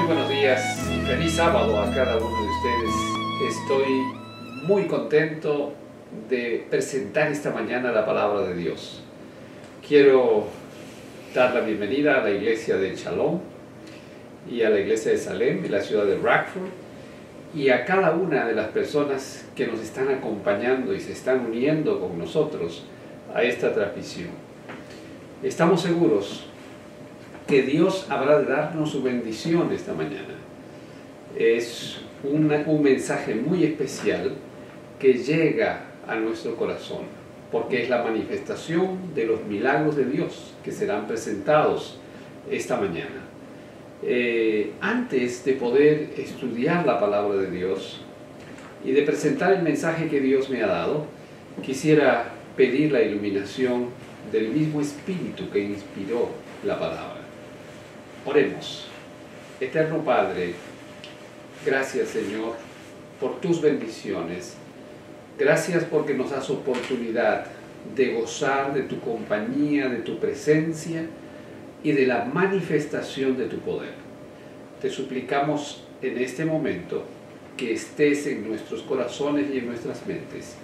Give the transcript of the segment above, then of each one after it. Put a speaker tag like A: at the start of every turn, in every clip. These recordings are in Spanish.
A: buenos días y feliz sábado a cada uno de ustedes. Estoy muy contento de presentar esta mañana la palabra de Dios. Quiero dar la bienvenida a la iglesia de Shalom y a la iglesia de Salem en la ciudad de Rockford y a cada una de las personas que nos están acompañando y se están uniendo con nosotros a esta transmisión. Estamos seguros que Dios habrá de darnos su bendición esta mañana. Es un mensaje muy especial que llega a nuestro corazón, porque es la manifestación de los milagros de Dios que serán presentados esta mañana. Antes de poder estudiar la palabra de Dios y de presentar el mensaje que Dios me ha dado, quisiera pedir la iluminación del mismo Espíritu que inspiró la palabra. Oremos. Eterno Padre, gracias Señor por tus bendiciones. Gracias porque nos das oportunidad de gozar de tu compañía, de tu presencia y de la manifestación de tu poder. Te suplicamos en este momento que estés en nuestros corazones y en nuestras mentes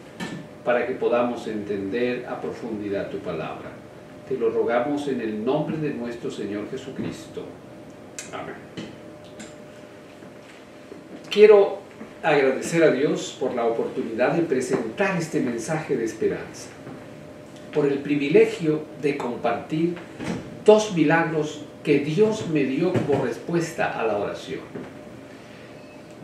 A: para que podamos entender a profundidad tu palabra. Te lo rogamos en el nombre de nuestro Señor Jesucristo. Amén. Quiero agradecer a Dios por la oportunidad de presentar este mensaje de esperanza, por el privilegio de compartir dos milagros que Dios me dio como respuesta a la oración.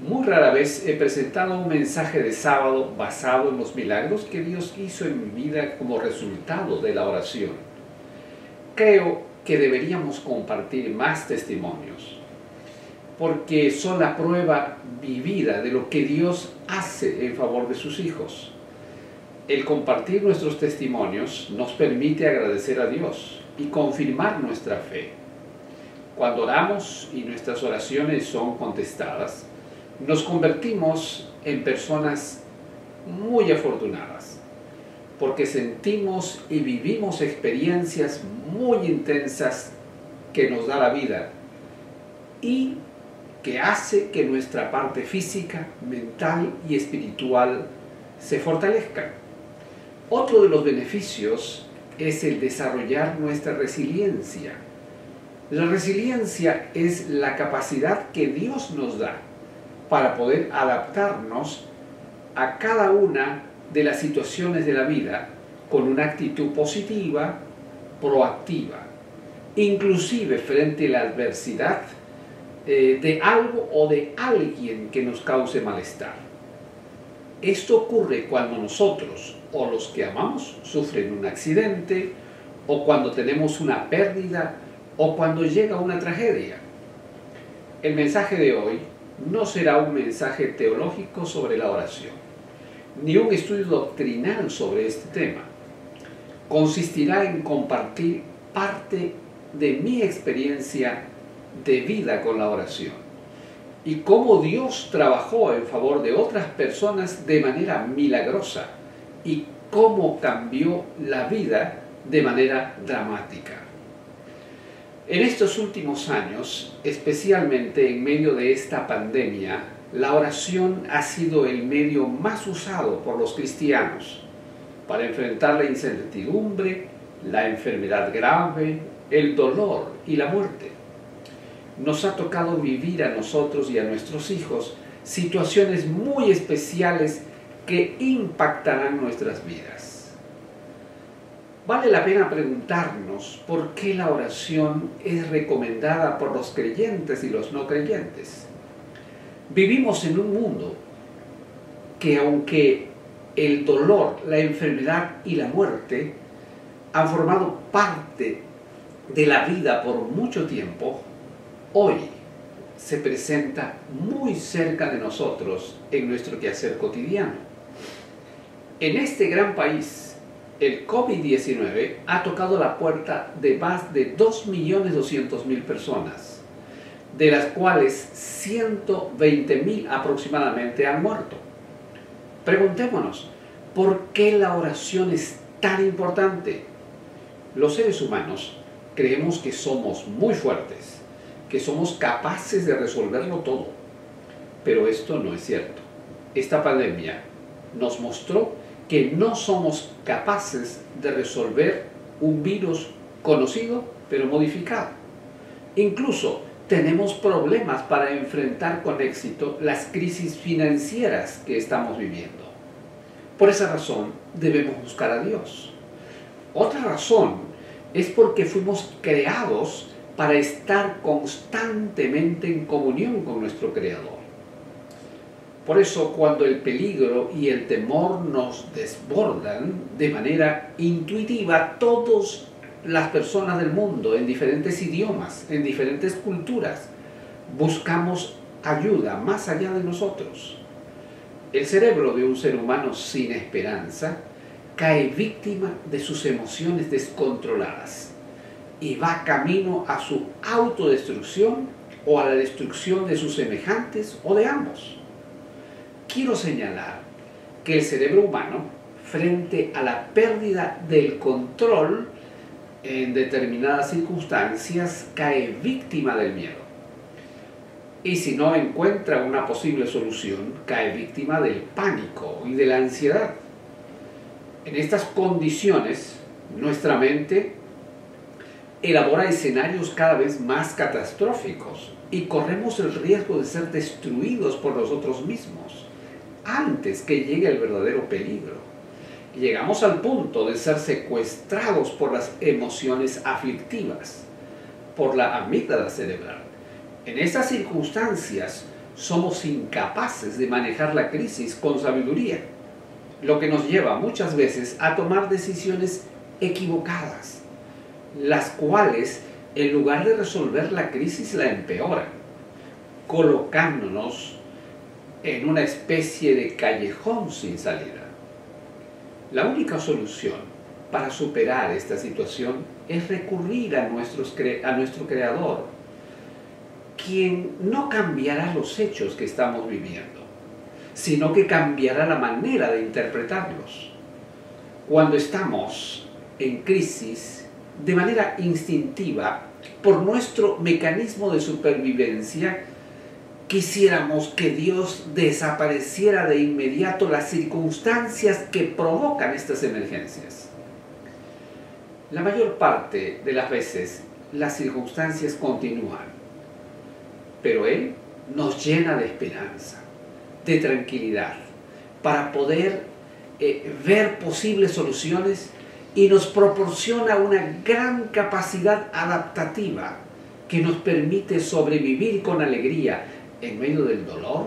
A: Muy rara vez he presentado un mensaje de sábado basado en los milagros que Dios hizo en mi vida como resultado de la oración. Creo que deberíamos compartir más testimonios, porque son la prueba vivida de lo que Dios hace en favor de sus hijos. El compartir nuestros testimonios nos permite agradecer a Dios y confirmar nuestra fe. Cuando oramos y nuestras oraciones son contestadas, nos convertimos en personas muy afortunadas, porque sentimos y vivimos experiencias muy intensas que nos da la vida y que hace que nuestra parte física, mental y espiritual se fortalezcan. Otro de los beneficios es el desarrollar nuestra resiliencia. La resiliencia es la capacidad que Dios nos da para poder adaptarnos a cada una de las situaciones de la vida con una actitud positiva, proactiva, inclusive frente a la adversidad de algo o de alguien que nos cause malestar. Esto ocurre cuando nosotros o los que amamos sufren un accidente, o cuando tenemos una pérdida, o cuando llega una tragedia. El mensaje de hoy no será un mensaje teológico sobre la oración, ni un estudio doctrinal sobre este tema. Consistirá en compartir parte de mi experiencia de vida con la oración y cómo Dios trabajó en favor de otras personas de manera milagrosa y cómo cambió la vida de manera dramática. En estos últimos años, especialmente en medio de esta pandemia, la oración ha sido el medio más usado por los cristianos para enfrentar la incertidumbre, la enfermedad grave, el dolor y la muerte. Nos ha tocado vivir a nosotros y a nuestros hijos situaciones muy especiales que impactarán nuestras vidas. Vale la pena preguntarnos por qué la oración es recomendada por los creyentes y los no creyentes. Vivimos en un mundo que, aunque el dolor, la enfermedad y la muerte han formado parte de la vida por mucho tiempo, hoy se presenta muy cerca de nosotros en nuestro quehacer cotidiano. En este gran país, el COVID-19 ha tocado la puerta de más de 2.200.000 personas, de las cuales 120.000 aproximadamente han muerto. Preguntémonos, ¿por qué la oración es tan importante? Los seres humanos creemos que somos muy fuertes, que somos capaces de resolverlo todo. Pero esto no es cierto. Esta pandemia nos mostró que no somos capaces de resolver un virus conocido pero modificado. Incluso tenemos problemas para enfrentar con éxito las crisis financieras que estamos viviendo. Por esa razón debemos buscar a Dios. Otra razón es porque fuimos creados para estar constantemente en comunión con nuestro Creador. Por eso, cuando el peligro y el temor nos desbordan de manera intuitiva, todas las personas del mundo, en diferentes idiomas, en diferentes culturas, buscamos ayuda más allá de nosotros. El cerebro de un ser humano sin esperanza cae víctima de sus emociones descontroladas y va camino a su autodestrucción o a la destrucción de sus semejantes o de ambos. Quiero señalar que el cerebro humano, frente a la pérdida del control en determinadas circunstancias, cae víctima del miedo. Y si no encuentra una posible solución, cae víctima del pánico y de la ansiedad. En estas condiciones, nuestra mente elabora escenarios cada vez más catastróficos y corremos el riesgo de ser destruidos por nosotros mismos antes que llegue el verdadero peligro. Llegamos al punto de ser secuestrados por las emociones aflictivas, por la amígdala cerebral. En estas circunstancias somos incapaces de manejar la crisis con sabiduría, lo que nos lleva muchas veces a tomar decisiones equivocadas, las cuales en lugar de resolver la crisis la empeoran, colocándonos en una especie de callejón sin salida. La única solución para superar esta situación es recurrir a nuestro Creador, quien no cambiará los hechos que estamos viviendo, sino que cambiará la manera de interpretarlos. Cuando estamos en crisis, de manera instintiva, por nuestro mecanismo de supervivencia, quisiéramos que Dios desapareciera de inmediato las circunstancias que provocan estas emergencias. La mayor parte de las veces las circunstancias continúan, pero Él nos llena de esperanza, de tranquilidad, para poder ver posibles soluciones y nos proporciona una gran capacidad adaptativa que nos permite sobrevivir con alegría en medio del dolor,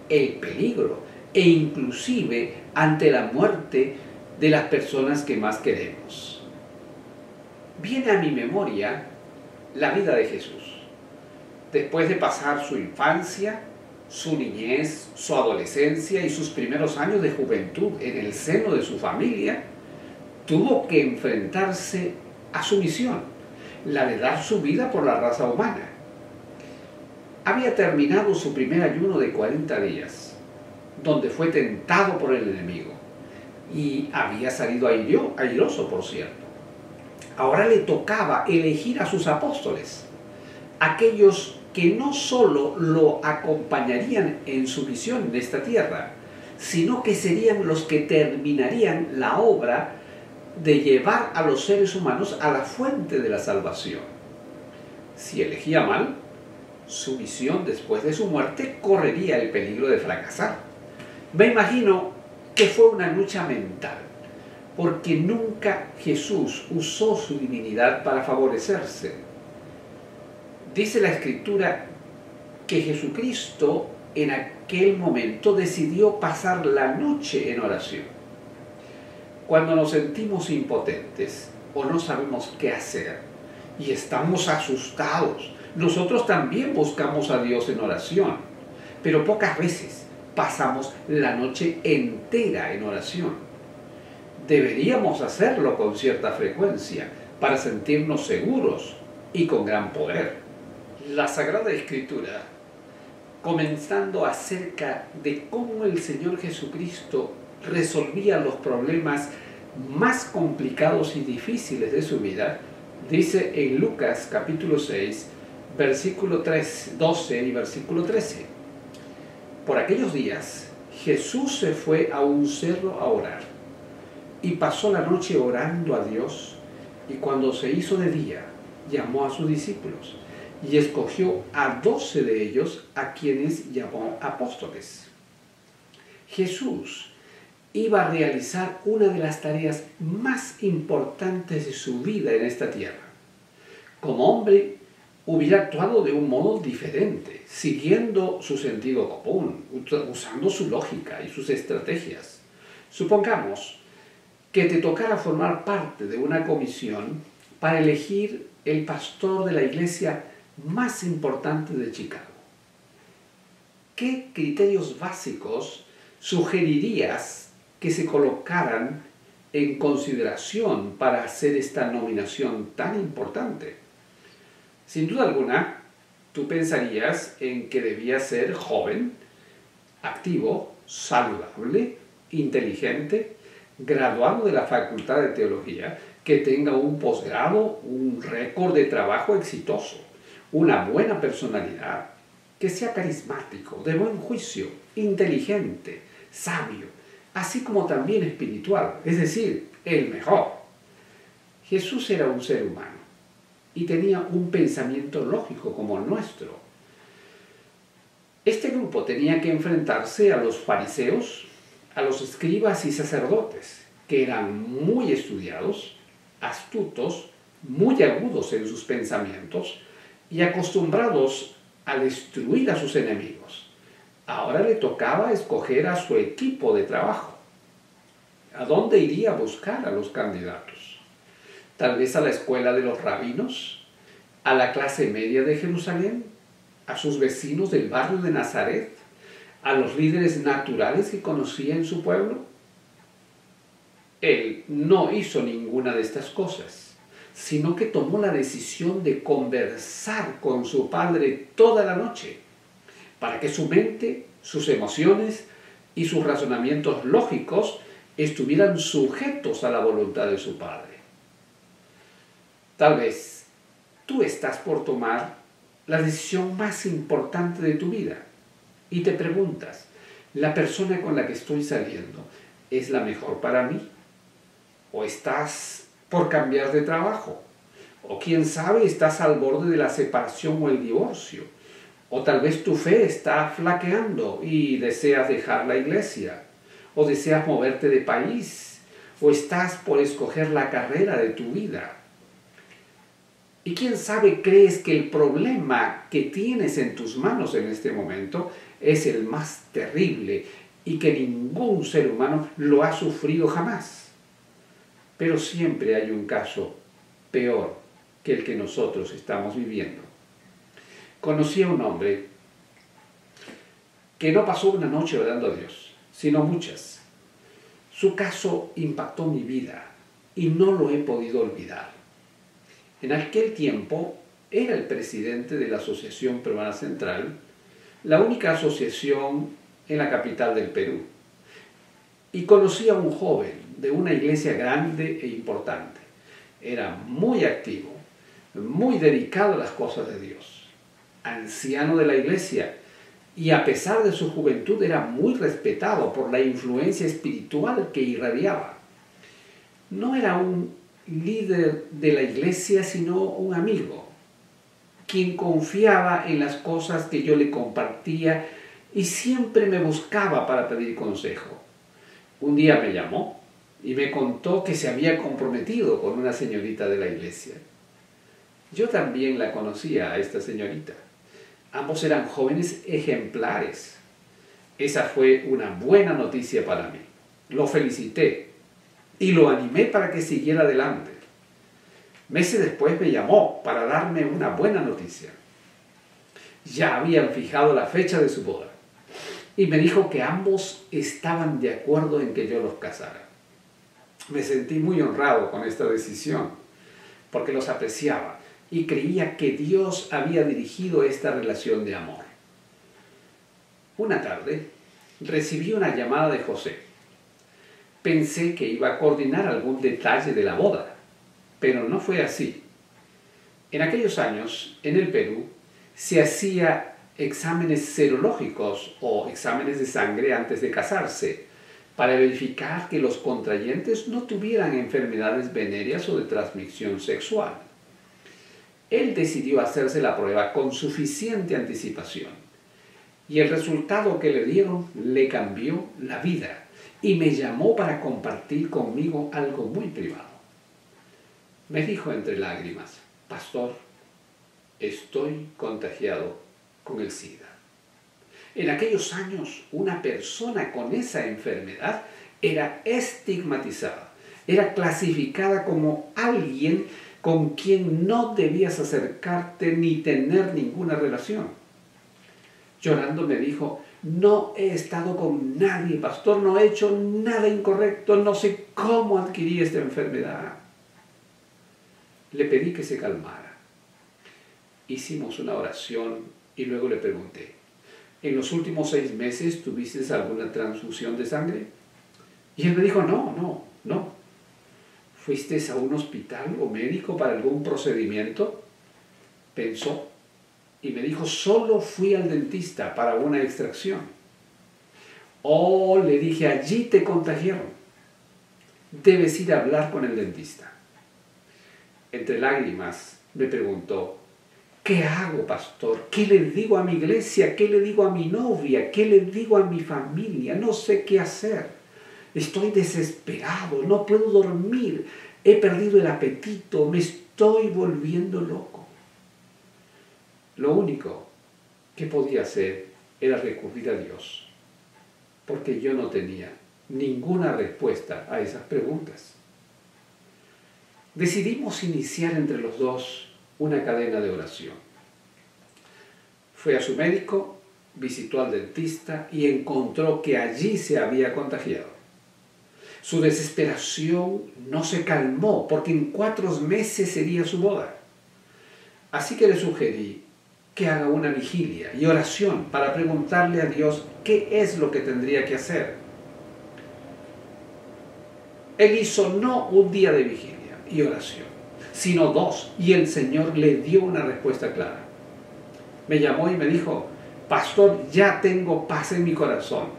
A: el peligro e inclusive ante la muerte de las personas que más queremos. Viene a mi memoria la vida de Jesús. Después de pasar su infancia, su niñez, su adolescencia y sus primeros años de juventud en el seno de su familia, tuvo que enfrentarse a su misión, la de dar su vida por la raza humana. Había terminado su primer ayuno de 40 días, donde fue tentado por el enemigo, y había salido airoso, por cierto. Ahora le tocaba elegir a sus apóstoles, aquellos que no solo lo acompañarían en su misión en esta tierra, sino que serían los que terminarían la obra de llevar a los seres humanos a la fuente de la salvación. Si elegía mal, su misión después de su muerte correría el peligro de fracasar. Me imagino que fue una lucha mental, porque nunca Jesús usó su divinidad para favorecerse. Dice la Escritura que Jesucristo en aquel momento decidió pasar la noche en oración. Cuando nos sentimos impotentes o no sabemos qué hacer y estamos asustados, nosotros también buscamos a Dios en oración, pero pocas veces pasamos la noche entera en oración. Deberíamos hacerlo con cierta frecuencia para sentirnos seguros y con gran poder. La Sagrada Escritura, comenzando acerca de cómo el Señor Jesucristo resolvía los problemas más complicados y difíciles de su vida, dice en Lucas capítulo 6, versículo 12 y versículo 13. Por aquellos días, Jesús se fue a un cerro a orar y pasó la noche orando a Dios, y cuando se hizo de día, llamó a sus discípulos y escogió a 12 de ellos, a quienes llamó apóstoles. Jesús iba a realizar una de las tareas más importantes de su vida en esta tierra. Como hombre, hubiera actuado de un modo diferente, siguiendo su sentido común, usando su lógica y sus estrategias. Supongamos que te tocara formar parte de una comisión para elegir el pastor de la iglesia más importante de Chicago. ¿Qué criterios básicos sugerirías que se colocaran en consideración para hacer esta nominación tan importante? Sin duda alguna, tú pensarías en que debía ser joven, activo, saludable, inteligente, graduado de la Facultad de Teología, que tenga un posgrado, un récord de trabajo exitoso, una buena personalidad, que sea carismático, de buen juicio, inteligente, sabio, así como también espiritual, es decir, el mejor. Jesús era un ser humano y tenía un pensamiento lógico como el nuestro. Este grupo tenía que enfrentarse a los fariseos, a los escribas y sacerdotes, que eran muy estudiados, astutos, muy agudos en sus pensamientos y acostumbrados a destruir a sus enemigos. Ahora le tocaba escoger a su equipo de trabajo. ¿A dónde iría a buscar a los candidatos? Tal vez a la escuela de los rabinos, a la clase media de Jerusalén, a sus vecinos del barrio de Nazaret, a los líderes naturales que conocía en su pueblo. Él no hizo ninguna de estas cosas, sino que tomó la decisión de conversar con su Padre toda la noche, para que su mente, sus emociones y sus razonamientos lógicos estuvieran sujetos a la voluntad de su Padre. Tal vez tú estás por tomar la decisión más importante de tu vida y te preguntas, ¿la persona con la que estoy saliendo es la mejor para mí? ¿O estás por cambiar de trabajo? ¿O quién sabe, estás al borde de la separación o el divorcio? ¿O tal vez tu fe está flaqueando y deseas dejar la iglesia? ¿O deseas moverte de país? ¿O estás por escoger la carrera de tu vida? Y quién sabe, crees que el problema que tienes en tus manos en este momento es el más terrible y que ningún ser humano lo ha sufrido jamás. Pero siempre hay un caso peor que el que nosotros estamos viviendo. Conocí a un hombre que no pasó una noche orando a Dios, sino muchas. Su caso impactó mi vida y no lo he podido olvidar. En aquel tiempo era el presidente de la Asociación Peruana Central, la única asociación en la capital del Perú. Y conocí a un joven de una iglesia grande e importante. Era muy activo, muy dedicado a las cosas de Dios, anciano de la iglesia, y a pesar de su juventud era muy respetado por la influencia espiritual que irradiaba. No era un líder de la iglesia, sino un amigo, quien confiaba en las cosas que yo le compartía y siempre me buscaba para pedir consejo. Un día me llamó y me contó que se había comprometido con una señorita de la iglesia. Yo también la conocía a esta señorita. Ambos eran jóvenes ejemplares. Esa fue una buena noticia para mí. Lo felicité y lo animé para que siguiera adelante. Meses después me llamó para darme una buena noticia. Ya habían fijado la fecha de su boda y me dijo que ambos estaban de acuerdo en que yo los casara. Me sentí muy honrado con esta decisión porque los apreciaba y creía que Dios había dirigido esta relación de amor. Una tarde recibí una llamada de José. Pensé que iba a coordinar algún detalle de la boda, pero no fue así. En aquellos años, en el Perú, se hacía exámenes serológicos o exámenes de sangre antes de casarse para verificar que los contrayentes no tuvieran enfermedades venéreas o de transmisión sexual. Él decidió hacerse la prueba con suficiente anticipación y el resultado que le dieron le cambió la vida y me llamó para compartir conmigo algo muy privado. Me dijo entre lágrimas: pastor, estoy contagiado con el SIDA. En aquellos años, una persona con esa enfermedad era estigmatizada, era clasificada como alguien con quien no debías acercarte ni tener ninguna relación. Llorando me dijo: no he estado con nadie, pastor, no he hecho nada incorrecto, no sé cómo adquirí esta enfermedad. Le pedí que se calmara. Hicimos una oración y luego le pregunté: ¿en los últimos 6 meses tuviste alguna transfusión de sangre? Y él me dijo: no. ¿Fuiste a un hospital o médico para algún procedimiento? Pensó y me dijo: solo fui al dentista para una extracción. Oh, le dije: allí te contagiaron. Debes ir a hablar con el dentista. Entre lágrimas me preguntó: ¿qué hago, pastor? ¿Qué le digo a mi iglesia? ¿Qué le digo a mi novia? ¿Qué le digo a mi familia? No sé qué hacer. Estoy desesperado, no puedo dormir, he perdido el apetito, me estoy volviendo loco. Lo único que podía hacer era recurrir a Dios, porque yo no tenía ninguna respuesta a esas preguntas. Decidimos iniciar entre los dos una cadena de oración. Fue a su médico, visitó al dentista y encontró que allí se había contagiado. Su desesperación no se calmó porque en 4 meses sería su boda. Así que le sugerí que haga una vigilia y oración para preguntarle a Dios qué es lo que tendría que hacer. Él hizo no un día de vigilia y oración, sino 2, y el Señor le dio una respuesta clara. Me llamó y me dijo: pastor, ya tengo paz en mi corazón,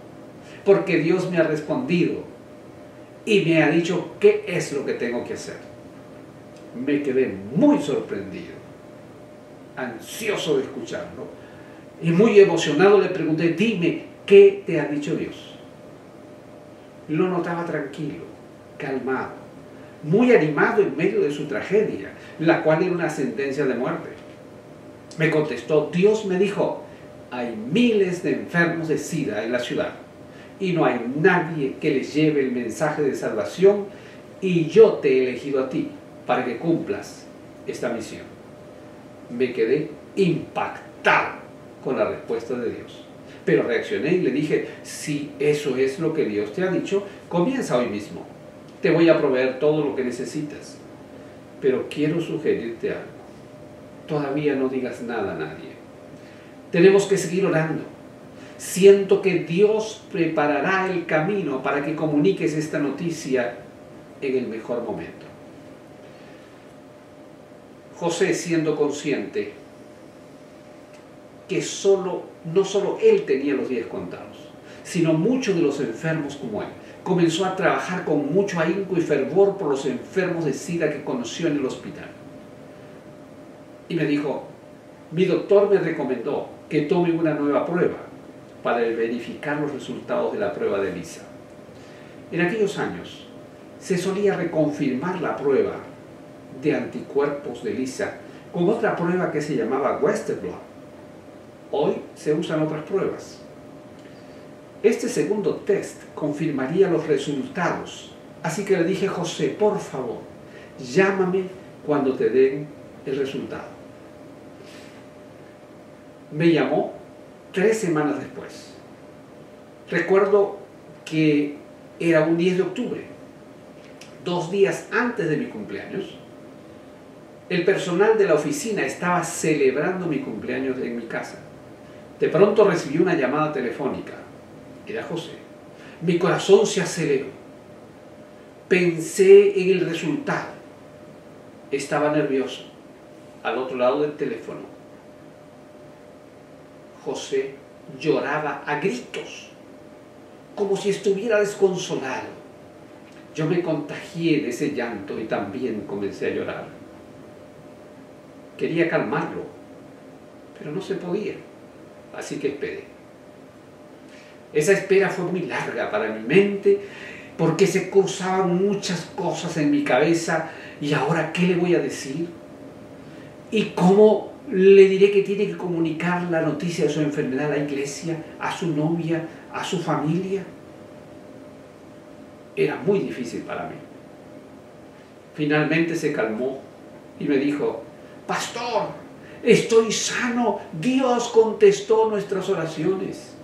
A: porque Dios me ha respondido y me ha dicho qué es lo que tengo que hacer. Me quedé muy sorprendido, ansioso de escucharlo, y muy emocionado le pregunté: dime, ¿qué te ha dicho Dios? Lo notaba tranquilo, calmado, muy animado en medio de su tragedia, la cual era una sentencia de muerte. Me contestó: Dios me dijo, hay miles de enfermos de SIDA en la ciudad y no hay nadie que les lleve el mensaje de salvación, y yo te he elegido a ti para que cumplas esta misión. Me quedé impactado con la respuesta de Dios, pero reaccioné y le dije: si eso es lo que Dios te ha dicho, comienza hoy mismo. Te voy a proveer todo lo que necesitas, pero quiero sugerirte algo. Todavía no digas nada a nadie. Tenemos que seguir orando. Siento que Dios preparará el camino para que comuniques esta noticia en el mejor momento. José, siendo consciente que no solo él tenía los días contados, sino muchos de los enfermos como él, comenzó a trabajar con mucho ahínco y fervor por los enfermos de SIDA que conoció en el hospital. Y me dijo: mi doctor me recomendó que tome una nueva prueba para verificar los resultados de la prueba de ELISA. En aquellos años se solía reconfirmar la prueba de anticuerpos de ELISA con otra prueba que se llamaba Western blot. Hoy se usan otras pruebas. Este segundo test confirmaría los resultados. Así que le dije: José, por favor, llámame cuando te den el resultado. Me llamó 3 semanas después. Recuerdo que era un 10 de octubre, 2 días antes de mi cumpleaños. El personal de la oficina estaba celebrando mi cumpleaños en mi casa. De pronto recibí una llamada telefónica. Era José. Mi corazón se aceleró. Pensé en el resultado. Estaba nervioso. Al otro lado del teléfono José lloraba a gritos, como si estuviera desconsolado. Yo me contagié de ese llanto y también comencé a llorar. Quería calmarlo, pero no se podía, así que esperé. Esa espera fue muy larga para mi mente, porque se cruzaban muchas cosas en mi cabeza. ¿Y ahora qué le voy a decir? ¿Y cómo le diré que tiene que comunicar la noticia de su enfermedad a la iglesia, a su novia, a su familia? Era muy difícil para mí. Finalmente se calmó y me dijo: pastor, estoy sano, Dios contestó nuestras oraciones.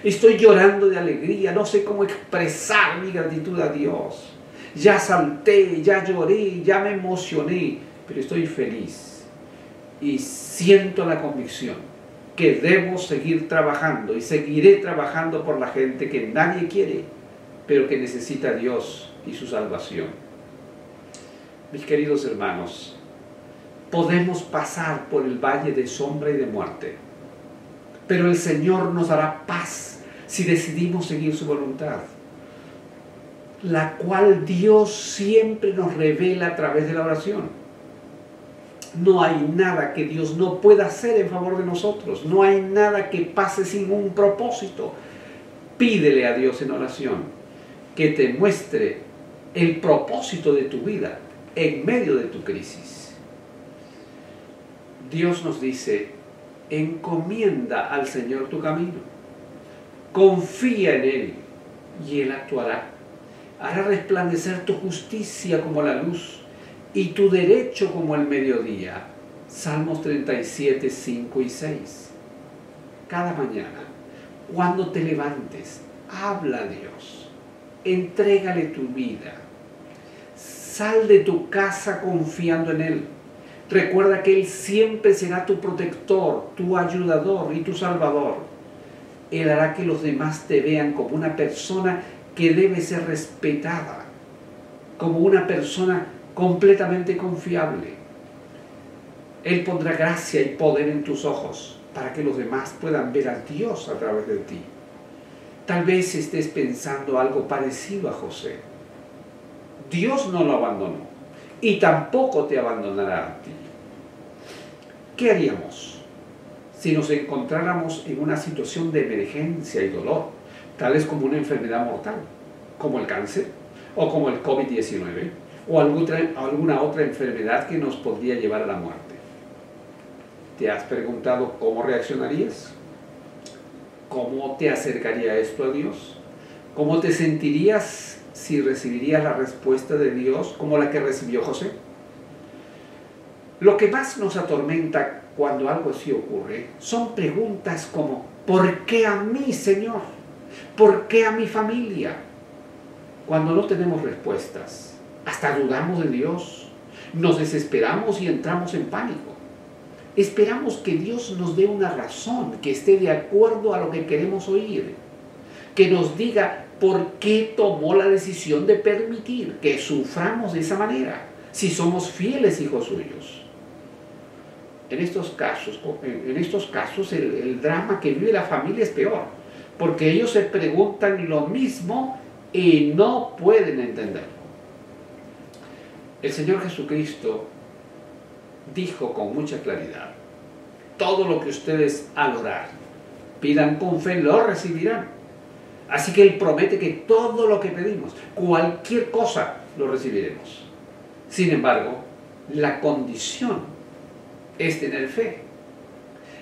A: Estoy llorando de alegría, no sé cómo expresar mi gratitud a Dios. Ya salté, ya lloré, ya me emocioné, pero estoy feliz. Y siento la convicción que debo seguir trabajando y seguiré trabajando por la gente que nadie quiere, pero que necesita a Dios y su salvación. Mis queridos hermanos, podemos pasar por el valle de sombra y de muerte, pero el Señor nos dará paz si decidimos seguir su voluntad, la cual Dios siempre nos revela a través de la oración. No hay nada que Dios no pueda hacer en favor de nosotros, no hay nada que pase sin un propósito. Pídele a Dios en oración que te muestre el propósito de tu vida en medio de tu crisis. Dios nos dice: encomienda al Señor tu camino, confía en Él y Él actuará. Hará resplandecer tu justicia como la luz y tu derecho como el mediodía. Salmos 37, 5 y 6. Cada mañana, cuando te levantes, habla a Dios, entrégale tu vida, sal de tu casa confiando en Él. Recuerda que Él siempre será tu protector, tu ayudador y tu salvador. Él hará que los demás te vean como una persona que debe ser respetada, como una persona completamente confiable. Él pondrá gracia y poder en tus ojos para que los demás puedan ver a Dios a través de ti. Tal vez estés pensando algo parecido a José. Dios no lo abandonó y tampoco te abandonará a ti. ¿Qué haríamos si nos encontráramos en una situación de emergencia y dolor, tales como una enfermedad mortal, como el cáncer o como el COVID-19 o alguna otra enfermedad que nos podría llevar a la muerte? ¿Te has preguntado cómo reaccionarías? ¿Cómo te acercaría esto a Dios? ¿Cómo te sentirías si recibirías la respuesta de Dios como la que recibió José? Lo que más nos atormenta cuando algo así ocurre son preguntas como: ¿por qué a mí, Señor? ¿Por qué a mi familia? Cuando no tenemos respuestas, hasta dudamos de Dios, nos desesperamos y entramos en pánico. Esperamos que Dios nos dé una razón que esté de acuerdo a lo que queremos oír, que nos diga por qué tomó la decisión de permitir que suframos de esa manera, si somos fieles hijos suyos. En estos casos el drama que vive la familia es peor, porque ellos se preguntan lo mismo y no pueden entenderlo. El Señor Jesucristo dijo con mucha claridad: todo lo que ustedes al orar pidan con fe, lo recibirán. Así que Él promete que todo lo que pedimos, cualquier cosa, lo recibiremos. Sin embargo, la condición es tener fe.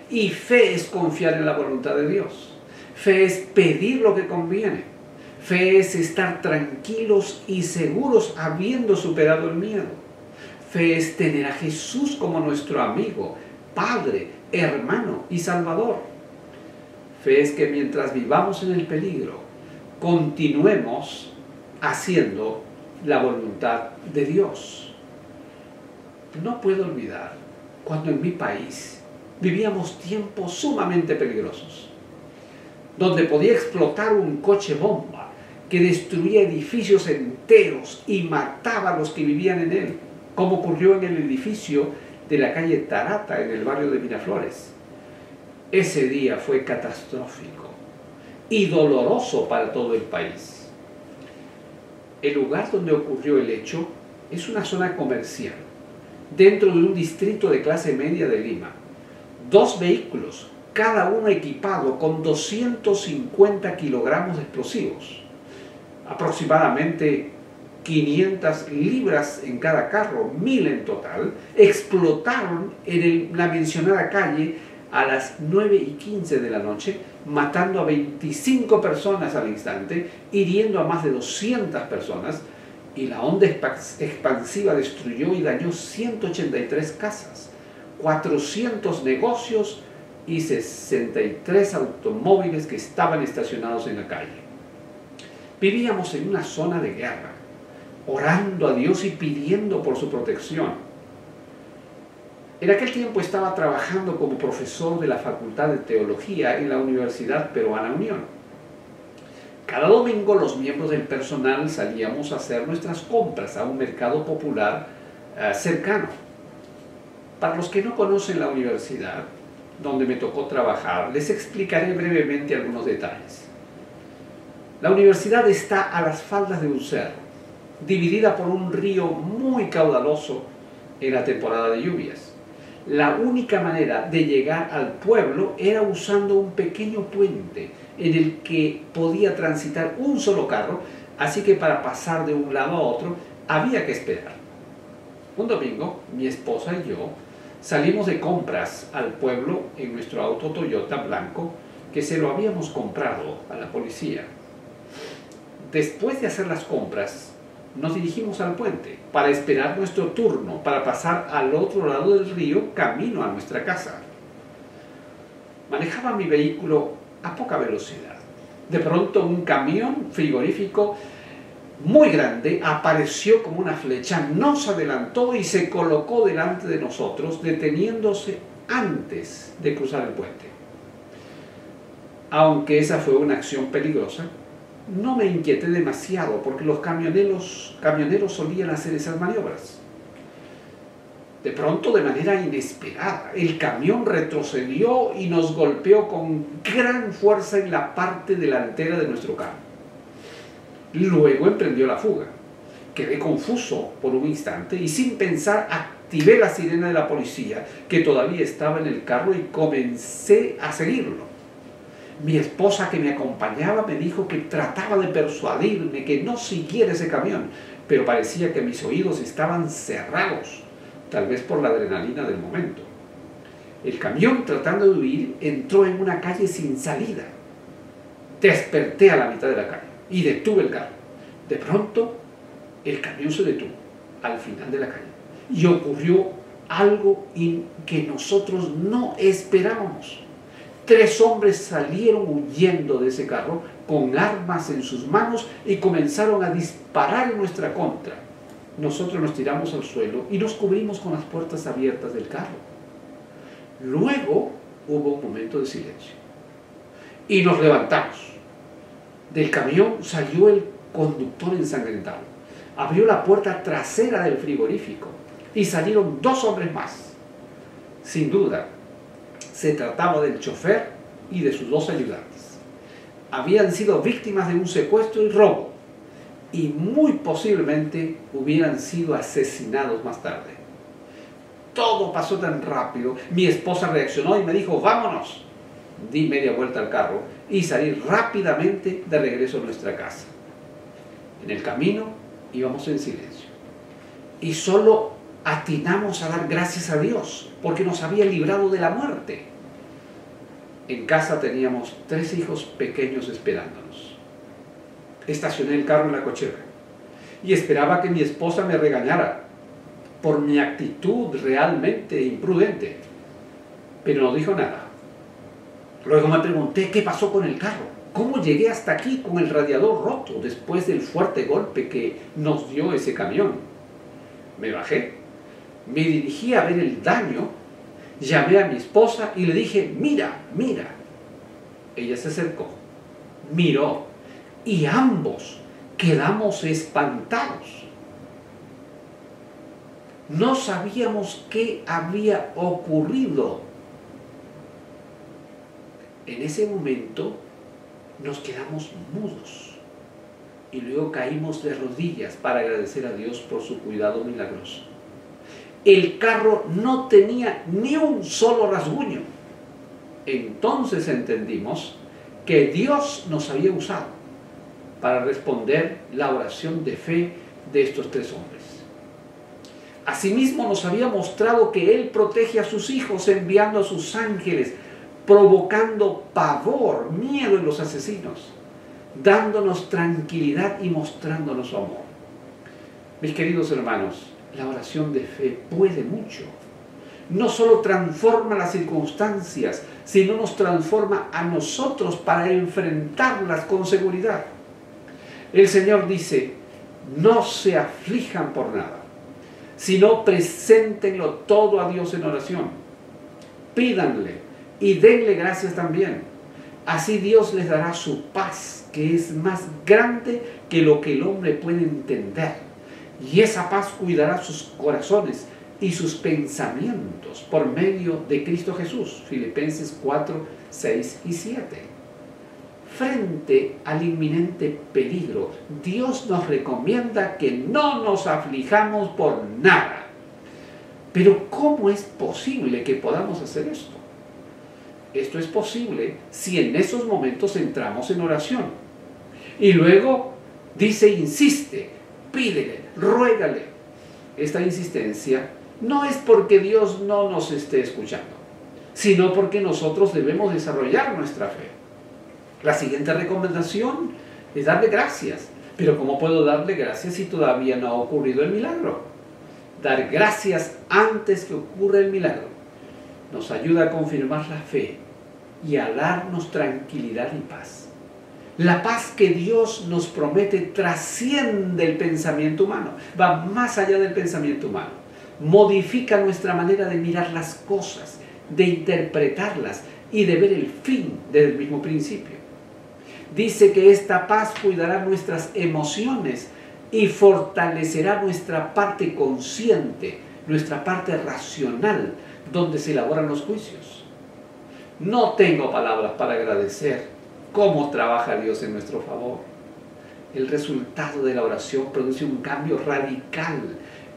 A: Y fe es confiar en la voluntad de Dios. Fe es pedir lo que conviene. Fe es estar tranquilos y seguros habiendo superado el miedo. Fe es tener a Jesús como nuestro amigo, Padre, hermano y Salvador. Fe es que mientras vivamos en el peligro, continuemos haciendo la voluntad de Dios. No puedo olvidar cuando en mi país vivíamos tiempos sumamente peligrosos, donde podía explotar un coche bomba que destruía edificios enteros y mataba a los que vivían en él, como ocurrió en el edificio de la calle Tarata, en el barrio de Miraflores. Ese día fue catastrófico y doloroso para todo el país. El lugar donde ocurrió el hecho es una zona comercial, dentro de un distrito de clase media de Lima. 2 vehículos, cada uno equipado con 250 kilogramos de explosivos, aproximadamente 500 libras en cada carro, 1000 en total, explotaron en la mencionada calle a las 9:15 de la noche, matando a 25 personas al instante, hiriendo a más de 200 personas, y la onda expansiva destruyó y dañó 183 casas, 400 negocios y 63 automóviles que estaban estacionados en la calle. Vivíamos en una zona de guerra, orando a Dios y pidiendo por su protección. En aquel tiempo estaba trabajando como profesor de la Facultad de Teología en la Universidad Peruana Unión. Cada domingo los miembros del personal salíamos a hacer nuestras compras a un mercado popular cercano. Para los que no conocen la universidad donde me tocó trabajar, les explicaré brevemente algunos detalles. La universidad está a las faldas de un cerro, dividida por un río muy caudaloso en la temporada de lluvias. La única manera de llegar al pueblo era usando un pequeño puente en el que podía transitar un solo carro, así que para pasar de un lado a otro había que esperar. Un domingo, mi esposa y yo salimos de compras al pueblo en nuestro auto Toyota blanco que se lo habíamos comprado a la policía. Después de hacer las compras, nos dirigimos al puente para esperar nuestro turno para pasar al otro lado del río camino a nuestra casa. Manejaba mi vehículo a poca velocidad. De pronto un camión frigorífico muy grande apareció como una flecha, nos adelantó y se colocó delante de nosotros, deteniéndose antes de cruzar el puente. Aunque esa fue una acción peligrosa, no me inquieté demasiado porque los camioneros solían hacer esas maniobras. De pronto, de manera inesperada, el camión retrocedió y nos golpeó con gran fuerza en la parte delantera de nuestro carro. Luego emprendió la fuga. Quedé confuso por un instante y sin pensar activé la sirena de la policía que todavía estaba en el carro y comencé a seguirlo. Mi esposa que me acompañaba me dijo que trataba de persuadirme que no siguiera ese camión, pero parecía que mis oídos estaban cerrados, tal vez por la adrenalina del momento. El camión, tratando de huir, entró en una calle sin salida. Desperté a la mitad de la calle y detuve el carro. De pronto, el camión se detuvo al final de la calle y ocurrió algo que nosotros no esperábamos. 3 hombres salieron huyendo de ese carro con armas en sus manos y comenzaron a disparar en nuestra contra. Nosotros nos tiramos al suelo y nos cubrimos con las puertas abiertas del carro. Luego hubo un momento de silencio y nos levantamos. Del camión salió el conductor ensangrentado. Abrió la puerta trasera del frigorífico y salieron 2 hombres más. Sin duda, se trataba del chofer y de sus 2 ayudantes. Habían sido víctimas de un secuestro y robo y muy posiblemente hubieran sido asesinados más tarde. Todo pasó tan rápido. Mi esposa reaccionó y me dijo: vámonos. Di media vuelta al carro y salí rápidamente de regreso a nuestra casa. En el camino íbamos en silencio y solo atinamos a dar gracias a Dios porque nos había librado de la muerte. En casa teníamos 3 hijos pequeños esperándonos. Estacioné el carro en la cochera y esperaba que mi esposa me regañara por mi actitud realmente imprudente, pero no dijo nada. Luego me pregunté qué pasó con el carro, cómo llegué hasta aquí con el radiador roto después del fuerte golpe que nos dio ese camión. Me bajé, me dirigí a ver el daño, llamé a mi esposa y le dije: mira, mira. Ella se acercó, miró y ambos quedamos espantados. No sabíamos qué había ocurrido. En ese momento nos quedamos mudos y luego caímos de rodillas para agradecer a Dios por su cuidado milagroso. El carro no tenía ni un solo rasguño. Entonces entendimos que Dios nos había usado para responder la oración de fe de estos 3 hombres. Asimismo nos había mostrado que Él protege a sus hijos enviando a sus ángeles, provocando pavor, miedo en los asesinos, dándonos tranquilidad y mostrándonos su amor. Mis queridos hermanos, la oración de fe puede mucho. No solo transforma las circunstancias, sino nos transforma a nosotros para enfrentarlas con seguridad. El Señor dice, no se aflijan por nada, sino preséntenlo todo a Dios en oración. Pídanle y denle gracias también. Así Dios les dará su paz, que es más grande que lo que el hombre puede entender. Y esa paz cuidará sus corazones y sus pensamientos por medio de Cristo Jesús. Filipenses 4, 6 y 7. Frente al inminente peligro, Dios nos recomienda que no nos aflijamos por nada. Pero ¿cómo es posible que podamos hacer esto? Esto es posible si en esos momentos entramos en oración. Y luego dice, insiste, pídele, ruégale. Esta insistencia no es porque Dios no nos esté escuchando, sino porque nosotros debemos desarrollar nuestra fe. La siguiente recomendación es darle gracias. Pero ¿cómo puedo darle gracias si todavía no ha ocurrido el milagro? Dar gracias antes que ocurra el milagro nos ayuda a confirmar la fe y a darnos tranquilidad y paz. La paz que Dios nos promete trasciende el pensamiento humano, va más allá del pensamiento humano. Modifica nuestra manera de mirar las cosas, de interpretarlas y de ver el fin desde el mismo principio. Dice que esta paz cuidará nuestras emociones y fortalecerá nuestra parte consciente, nuestra parte racional, donde se elaboran los juicios. No tengo palabras para agradecer cómo trabaja Dios en nuestro favor. El resultado de la oración produce un cambio radical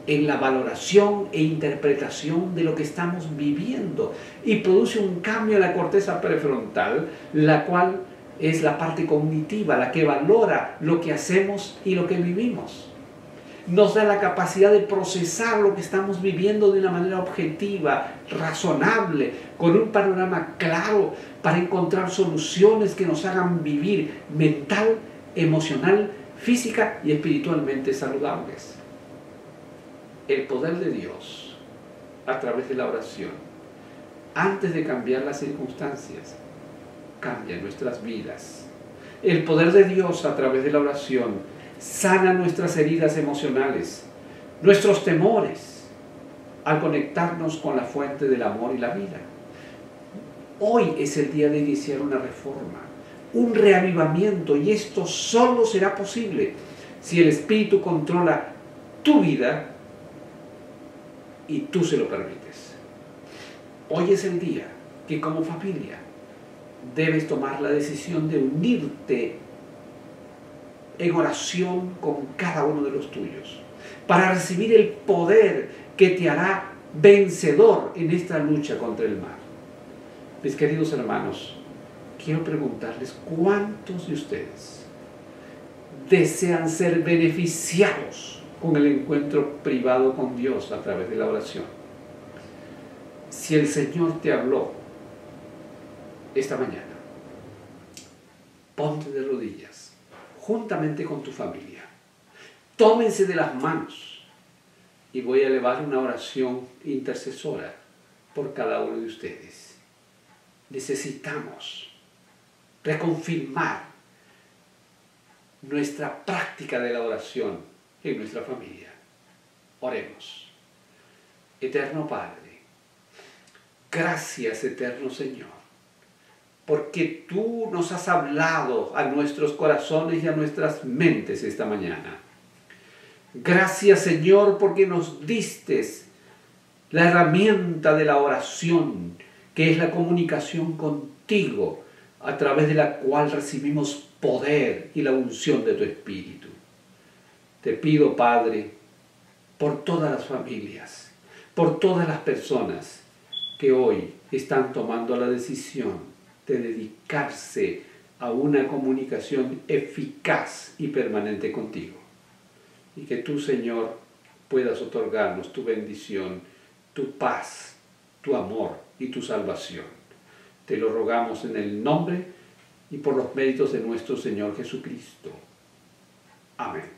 A: en la valoración e interpretación de lo que estamos viviendo y produce un cambio en la corteza prefrontal, la cual es la parte cognitiva, la que valora lo que hacemos y lo que vivimos. Nos da la capacidad de procesar lo que estamos viviendo de una manera objetiva, razonable, con un panorama claro para encontrar soluciones que nos hagan vivir mental, emocional, física y espiritualmente saludables. El poder de Dios a través de la oración, antes de cambiar las circunstancias, cambia nuestras vidas. El poder de Dios a través de la oración sana nuestras heridas emocionales, nuestros temores, al conectarnos con la fuente del amor y la vida. Hoy es el día de iniciar una reforma, un reavivamiento, y esto solo será posible si el Espíritu controla tu vida y tú se lo permites. Hoy es el día que como familia debes tomar la decisión de unirte en oración con cada uno de los tuyos, para recibir el poder que te hará vencedor en esta lucha contra el mal. Mis queridos hermanos, quiero preguntarles, ¿cuántos de ustedes desean ser beneficiados con el encuentro privado con Dios a través de la oración? Si el Señor te habló esta mañana, ponte de rodillas juntamente con tu familia. Tómense de las manos y voy a elevar una oración intercesora por cada uno de ustedes. Necesitamos reconfirmar nuestra práctica de la oración en nuestra familia. Oremos. Eterno Padre, gracias, eterno Señor, porque tú nos has hablado a nuestros corazones y a nuestras mentes esta mañana. Gracias, Señor, porque nos diste la herramienta de la oración, que es la comunicación contigo, a través de la cual recibimos poder y la unción de tu Espíritu. Te pido, Padre, por todas las familias, por todas las personas que hoy están tomando la decisión de dedicarse a una comunicación eficaz y permanente contigo. Y que tú, Señor, puedas otorgarnos tu bendición, tu paz, tu amor y tu salvación. Te lo rogamos en el nombre y por los méritos de nuestro Señor Jesucristo. Amén.